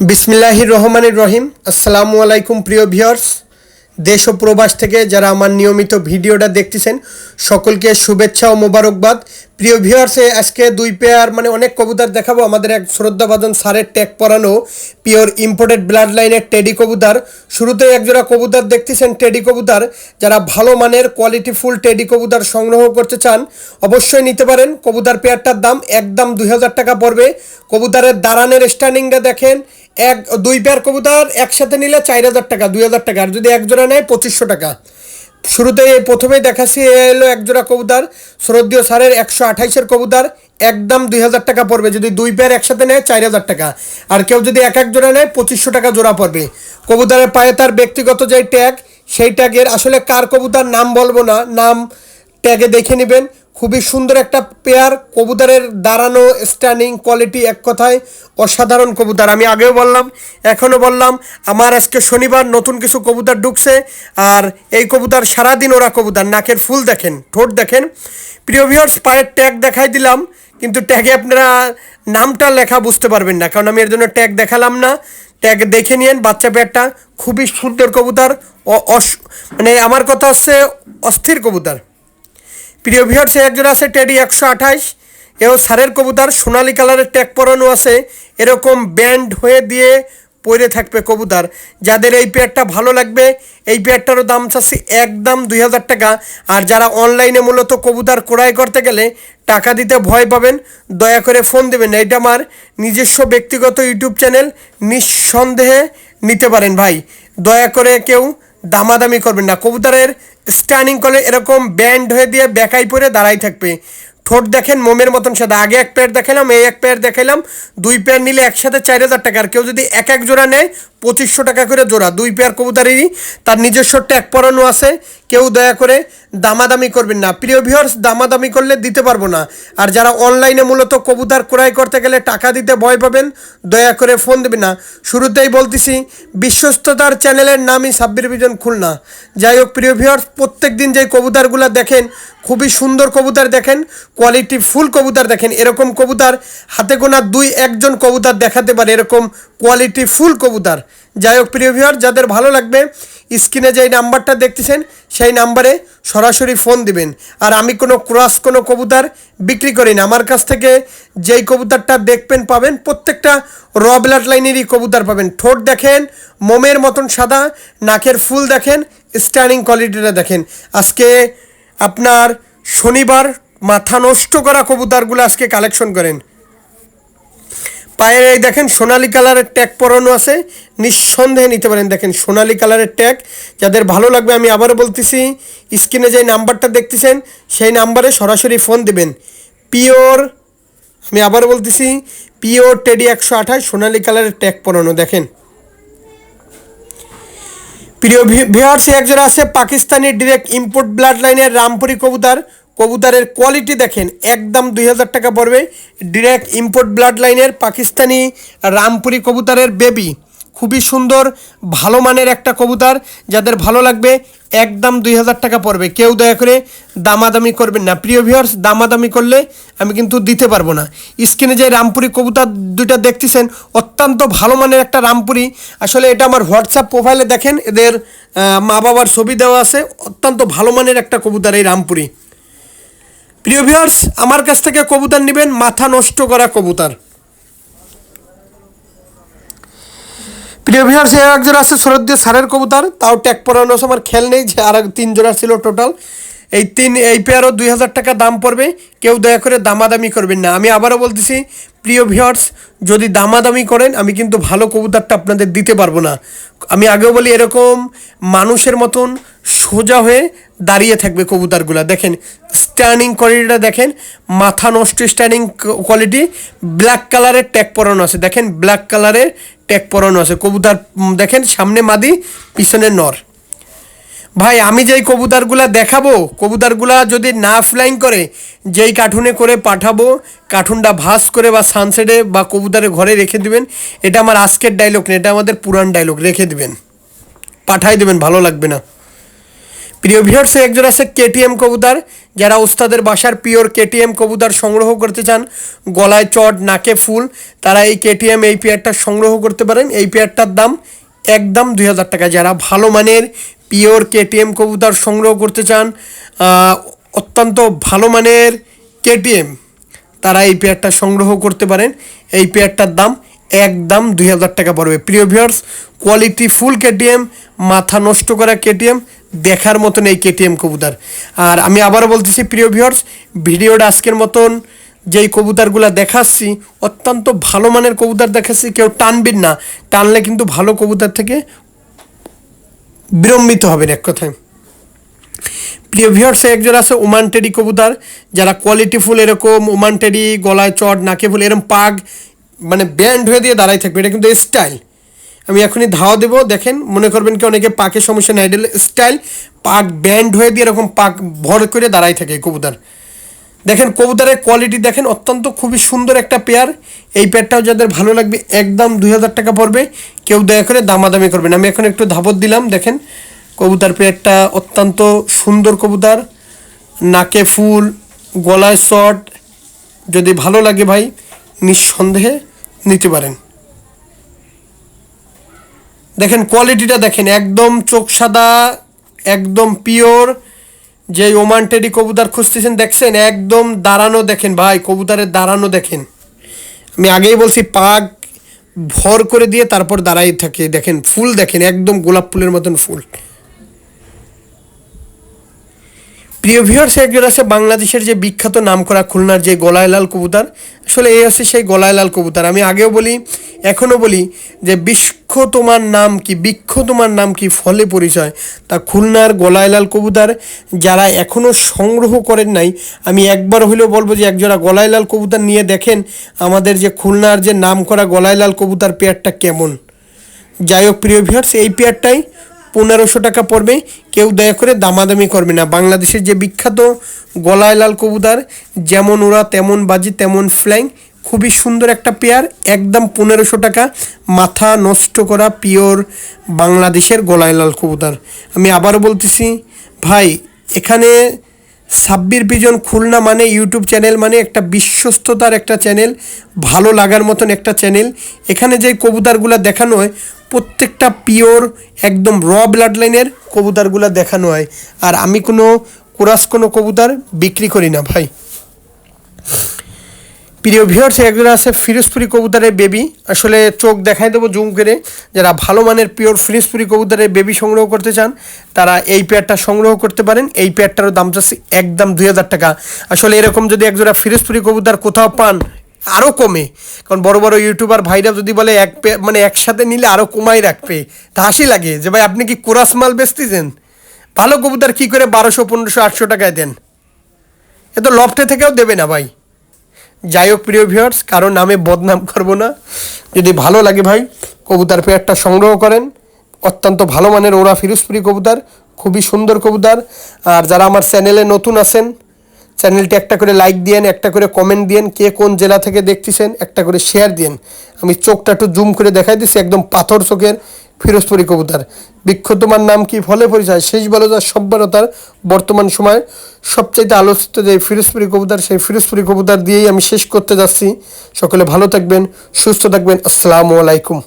বিসমিল্লাহির রহমানির রহিম। আসসালামু আলাইকুম প্রিয় ভিউয়ার্স, দেশ ও প্রবাস থেকে যারা আমার নিয়মিত ভিডিওটা দেখতেছেন সকলকে শুভেচ্ছা ও মোবারকবাদ। প্রিয় ভিউয়ার্স, আজকে দুই পেয়ার অনেক কবুতর দেখাবো। আমাদের এক শ্রদ্ধাভাজন স্যারের ট্যাগ পরানো পিওর ইম্পোর্টেড ব্লাড লাইনের টেডি কবুতর। শুরুতে একজোড়া কবুতর দেখতেছেন টেডি কবুতর। যারা ভালো মানের কোয়ালিটিফুল টেডি কবুতর সংগ্রহ করতে চান অবশ্যই নিতে পারেন। কবুতর পেয়ারটার দাম একদম 2000 টাকা পড়বে। কবুতরের দাঁড়ানের স্ট্যান্ডিংটা দেখেন, দুই পেয়ার কবুতর একসাথে নিলে 4000 টাকা, 2000 টাকা, আর যদি এক জোড়া নেয় 2500 টাকা। শুরুতে প্রথমেই দেখাচ্ছি এলো একজোড়া কবুতর শ্রদ্ধেয় স্যারের 128-এর কবুতর, একদম 2000 টাকা পড়বে। যদি দুই পেয়ার একসাথে নেয় 4000 টাকা, আর কেউ যদি এক এক জোড়া নেয় 2500 টাকা জোড়া পড়বে। কবুতরের পায়ে তার ব্যক্তিগত যে ট্যাগ, সেই ট্যাগের আসলে কার কবুতর নাম বলবো না, নাম ট্যাগে দেখে নেবেন। খুবই সুন্দর একটা পেয়ার। কবুতরের দাঁড়ানো স্ট্যান্ডিং কোয়ালিটি এক কথায় অসাধারণ কবুতর। আমি আগেও বললাম, এখনও বললাম, আমার আজকে শনিবার নতুন কিছু কবুতর ঢুকছে। আর এই কবুতর সারাদিন ওরা কবুতর। নাকের ফুল দেখেন, ঠোঁট দেখেন। প্রিয় ভিউয়ার্স, পায়ের ট্যাগ দেখাই দিলাম, কিন্তু ট্যাগে আপনারা নামটা লেখা বুঝতে পারবেন না, কারণ আমি এর জন্য ট্যাগ দেখালাম না। ট্যাগ দেখে নিন। বাচ্চা পেয়ারটা খুবই সুন্দর কবুতর। আমার কথা হচ্ছে অস্থির কবুতর। প্রিয় ভিউয়ার্স, একজোড়া আছে টেডি 128, এও সারের কবুতর। সোনালি কালারের ট্যাগ পরানো আছে, এরকম ব্যান্ড হয়ে দিয়ে পরে থাকবে কবুতর। যাদের এই পেয়ারটা ভালো লাগবে, এই পেয়ারটারও দাম চাচ্ছি একদম 2000 টাকা। আর যারা অনলাইনে মূলত কবুতর ক্রয় করতে গেলে টাকা দিতে ভয় পাবেন, দয়া করে ফোন দেবেন। এইটা আমার নিজস্ব ব্যক্তিগত ইউটিউব চ্যানেল, নিঃসন্দেহে নিতে পারেন ভাই। দয়া করে কেউ দামাদামি করবেন না। কবুতরের স্ট্যান্ডিং করলে এরকম ব্যান্ড হয়ে দিয়ে বেকাই পরে দাঁড়াই থাকবে। ঠোঁট দেখেন মোমের মতন সাদা। আগে এক পেয়ার দেখালাম, এই এক পেয়ার দেখালাম। দুই পেয়ার নিলে একসাথে 4000 টাকা, আর কেউ যদি এক এক জোড়া নেয় 2500 টাকা করে জোড়া। দুই পেয়ার কবুতরেরই তার নিজস্ব ট্যাগ পরানো আছে। কেউ দয়া করে দামাদামি করবেন না। প্রিয় ভিউয়ার্স, দামাদামি করলে দিতে পারবো না। আর যারা অনলাইনে মূলত কবুতর ক্রয় করতে গেলে টাকা দিতে ভয় পাবেন, দয়া করে ফোন দেবেন না। শুরুতেই বলতেছি, বিশ্বস্ততার চ্যানেলের নামই সাব্বির ভিজন খুলনা। যাই হোক প্রিয় ভিউয়ার্স, প্রত্যেক দিন যে কবুতরগুলো দেখেন, খুবই সুন্দর কবুতর দেখেন, কোয়ালিটি ফুল কবুতর দেখেন। এরকম কবুতর হাতে গোনা 2-1 জন কবুতর দেখাতে পারে, এরকম কোয়ালিটি ফুল কবুতর। যাই হোক প্রিয় ভিউয়ার, যাদের ভালো লাগবে স্ক্রিনে যেই নাম্বারটা দেখতেছেন সেই নাম্বারে সরাসরি ফোন দিবেন। আর আমি কোনো ক্রস কোনো কবুতর বিক্রি করি না। আমার কাছ থেকে যেই কবুতরটা দেখবেন পাবেন, প্রত্যেকটা র ব্লাড লাইনেরই কবুতর পাবেন। ঠোঁট দেখেন মোমের মতন সাদা, নাকের ফুল দেখেন, স্ট্যান্ডিং কোয়ালিটিটা দেখেন। আজকে আপনার শনিবার, মাথা নষ্ট করা কবুতরগুলো আজকে কালেকশন করেন। পায়ের এই দেখেন সোনালি কালারের ট্যাগ পরানো আছে, নিঃসন্দেহে নিতে পারেন। দেখেন সোনালি কালারের ট্যাগ। যাদের ভালো লাগবে, আমি আবারও বলতেছি, স্ক্রিনে যে নাম্বারটা দেখতেছেন সেই নাম্বারে সরাসরি ফোন দেবেন। পিওর, আমি আবারও বলতেছি, পিওর টেডি 128 সোনালি কালারের ট্যাগ পরানো দেখেন। প্রিয় ভিউয়ার্স, একজোড়া আছে পাকিস্তানি ডিরেক্ট ইম্পোর্ট ব্লাড লাইনের রামপুরি কবুতর। কবুতরের কোয়ালিটি দেখেন, একদম 2000 টাকা পড়বে। ডিরেক্ট ইম্পোর্ট ব্লাড লাইনের পাকিস্তানি রামপুরি কবুতরের বেবি, খুবই সুন্দর ভালো মানের একটা কবুতর। যাদের ভালো লাগবে একদম 2000 টাকা পড়বে। কেউ দয়া করে দামাদামি করবেন না। প্রিয় ভিউয়ার্স, দামাদামি করলে আমি কিন্তু দিতে পারবো না। স্ক্রিনে যে রামপুরি কবুতর দুইটা দেখতেছেন, অত্যন্ত ভালো মানের একটা রামপুরি। আসলে এটা আমার হোয়াটসঅ্যাপ প্রোফাইলে দেখেন, এদের মা বাবার ছবি দেওয়া আছে। অত্যন্ত ভালো মানের একটা কবুতর এই রামপুরি। প্রিয় ভিউয়ার্স, আমার কাছ থেকে কবুতর নেবেন, মাথা নষ্ট করা কবুতর। প্রিয় ভিউয়ার্স, এক জোড়া আছে শ্রদ্ধেয় স্যারের কবুতর, তাও ট্যাগ পরানো আছে। আমার খেয়াল নেই যে আর 3 জোড়া ছিল টোটাল। এই পেয়ারও 2000 টাকা দাম পড়বে। কেউ দয়া করে দামাদামি করবেন না। আমি আবারও বলতেছি, প্রিয় ভিউয়ার্স, যদি দামাদামি করেন আমি কিন্তু ভালো কবুতরটা আপনাদের দিতে পারবো না। আমি আগেও বলি, এরকম মানুষের মতন সোজা হয়ে দাঁড়িয়ে থাকবে কবুতরগুলো। দেখেন স্ট্যান্ডিং কোয়ালিটিটা দেখেন, মাথা নষ্ট স্ট্যান্ডিং কোয়ালিটি। ব্ল্যাক কালারের ট্যাগ পরানো আছে, দেখেন ব্ল্যাক কালারের ট্যাগ পরানো আছে। কবুতর দেখেন, সামনে মাদি, পিছনে নর। ভাই, আমি যেই কবুতরগুলা দেখাবো, কবুতরগুলা যদি না ফ্লাইং করে, যেই কার্টুনে করে পাঠাবো, কার্টুনটা ভাস করে বা সানসেটে বা কবুতরের ঘরে রেখে দিবেন। এটা আমার আজকের ডায়লগ না, এটা আমাদের পুরান ডায়লগ। রেখে দিবেন, পাঠাই দেবেন, ভালো লাগবে না। প্রিয় ভিউয়ার্স, একজন আছে কেটিএম কবুতর। যারা ওস্তাদের বাসার পিওর কেটিএম কবুতর সংগ্রহ করতে চান, গলায় চট নাকে ফুল, তারা এই কেটিএম এই পেয়ারটা সংগ্রহ করতে পারেন। এই পেয়ারটার দাম একদম 2000 টাকা। যারা ভালো মানের পিওর কেটিএম কবুতর সংগ্রহ করতে চান, অত্যন্ত ভালো মানের কেটিএম, তারা এই পেয়ারটা সংগ্রহ করতে পারেন। এই পেয়ারটার দাম একদম 2000 টাকা পড়বে। প্রিয় ভিউয়ার্স, কোয়ালিটি ফুল কেটিএম, মাথা নষ্ট করা কেটিএম, দেখার মতন এই কেটিএম কবুতর। আর আমি আবারও বলতেছি প্রিয় ভিউয়ার্স, ভিডিওটা আজকের মতন যেই কবুতরগুলো দেখাচ্ছি অত্যন্ত ভালো মানের কবুতর দেখাচ্ছি। কেউ টানবেন না, টানলে কিন্তু ভালো কবুতর থেকে বিড়ম্বিত হবেন এক কথায়। প্রিয় ভিউয়ার্স, একজন আছে ওমান টেডি কবুতর। যারা কোয়ালিটি ফুল এরকম ওমান টেডি, গলায় চট নাকে ফুল, এরকম পাগ মানে ব্যান্ড হয়ে দিয়ে দাঁড়াই থাকবে, এটা কিন্তু স্টাইল। আমি এখনই ধাওয়া দেবো, দেখেন মনে করবেন কি অনেকে পাকের সমস্যা নাই, এটা স্টাইল। পাক ব্যান্ড হয়ে দিয়ে এরকম পাক ভর করে দাঁড়াই থাকে কবুতর। দেখেন কবুতরের কোয়ালিটি দেখেন, অত্যন্ত খুবই সুন্দর একটা পেয়ার। এই পেয়ারটাও যাদের ভালো লাগবে একদম 2000 টাকা পড়বে। কেউ দয়া করে দামাদামি করবেন। আমি এখন একটু ধাবত দিলাম, দেখেন কবুতর পেয়ারটা অত্যন্ত সুন্দর কবুতর, নাকে ফুল, গলায় শট। যদি ভালো লাগে ভাই নিঃসন্দেহে নিতে পারেন। দেখেন কোয়ালিটিটা দেখেন, একদম চোখ সাদা, একদম পিওর। যে ওমান টেডি কবুতর খুঁজতেছেন দেখছেন, একদম দাঁড়ানো দেখেন ভাই, কবুতরের দাঁড়ানো দেখেন। আমি আগেই বলছি পাক ভর করে দিয়ে তারপর দাঁড়াই থাকে। দেখেন ফুল দেখেন, একদম গোলাপ ফুলের মতন ফুল। প্রিয় ভিউয়ার্স, একজন আছে বাংলাদেশের যে বিখ্যাত নামকরা খুলনার যে গলায় লাল কবুতর। আসলে এই হচ্ছে সেই গলায় লাল কবুতর। আমি আগেও বলি এখনও বলি যে বৃক্ষ তোমার নাম কি, বৃক্ষ তোমার নাম কি, ফলে পরিচয়। তা খুলনার গলায় লাল কবুতর যারা এখনও সংগ্রহ করেন নাই, আমি একবার হলেও বলবো যে একজোড়া গলায় লাল কবুতর নিয়ে দেখেন আমাদের যে খুলনার যে নামকরা গলায় লাল কবুতর পেয়ারটা কেমন। যাই হোক প্রিয় ভিউয়ার্স, এই পেয়ারটাই 1500 টাকা পড়বে। কেউ দয়া করে দামাদামি করবে না। বাংলাদেশের যে বিখ্যাত গলায় লাল কবুতর, যেমন ওরা তেমন বাজি তেমন ফ্ল্যাং, খুবই সুন্দর একটা পেয়ার, একদম 1500 টাকা। মাথা নষ্ট করা পিওর বাংলাদেশের গলায় লাল কবুতর। আমি আবারও বলতেছি ভাই, এখানে সাব্বির পিজন খুলনা মানে ইউটিউব চ্যানেল মানে একটা বিশ্বস্ততার একটা চ্যানেল, ভালো লাগার মতন একটা চ্যানেল। এখানে যে কবুতরগুলো দেখানো হয় প্রত্যেকটা পিওর একদম র ব্লাড লাইনের কবুতরগুলো দেখানো হয়। আর আমি কোনো কোনো কবুতর বিক্রি করি না ভাই। প্রিয় ভিউয়ার্স, একজন আছে ফিরোজপুরি কবুতরের বেবি। আসলে চোখ দেখাই দেবো জুম করে। যারা ভালো মানের পিওর ফিরোজপুরি কবুতরের বেবি সংগ্রহ করতে চান তারা এই পেয়ারটা সংগ্রহ করতে পারেন। এই পেয়ারটারও দাম চাচ্ছি একদম 2000 টাকা। আসলে এরকম যদি একজোড়া ফিরোজপুরি কবুতর কোথাও পান আরও কমে, কারণ বড় বড় ইউটিউবার ভাইরা যদি বলে মানে একসাথে নিলে আরও কমাই রাখবে, তা হাসি লাগে যে ভাই আপনি কি কোরাস মাল বেচতেছেন? ভালো কবুতর কী করে 1200, 1500, 800 টাকায় দেন? এ তো লফটে থেকেও দেবে না ভাই। যাই হোক প্রিয় ভিউয়ার্স, কারণ নামে বদনাম করব না। যদি ভালো লাগে ভাই কবুতর পেয়ারটা সংগ্রহ করেন। অত্যন্ত ভালো মানের ওরা ফিরোজপুরি কবুতর, খুবই সুন্দর কবুতর। আর যারা আমার চ্যানেলে নতুন আছেন, চ্যানেলটি একটা করে লাইক দিয়েন, একটা করে কমেন্ট দিয়েন, কে কোন জেলা থেকে দেখতেছেন একটা করে শেয়ার দিয়েন। আমি চোখটা একটু জুম করে দেখাই দিচ্ছি, একদম পাথর চোখের ফিরোজপুরি কবুতর। বৃক্ষ তোমার নাম কি, ফলে পরিচয়, শেষ বলো যা সভ্যতার। বর্তমান সময় সবচাইতে আলোচিত যে ফিরোজপুরি কবুতর, সেই ফিরোজপুরি কবুতর দিয়েই আমি শেষ করতে যাচ্ছি। সকলে ভালো থাকবেন, সুস্থ থাকবেন। আসসালামু আলাইকুম।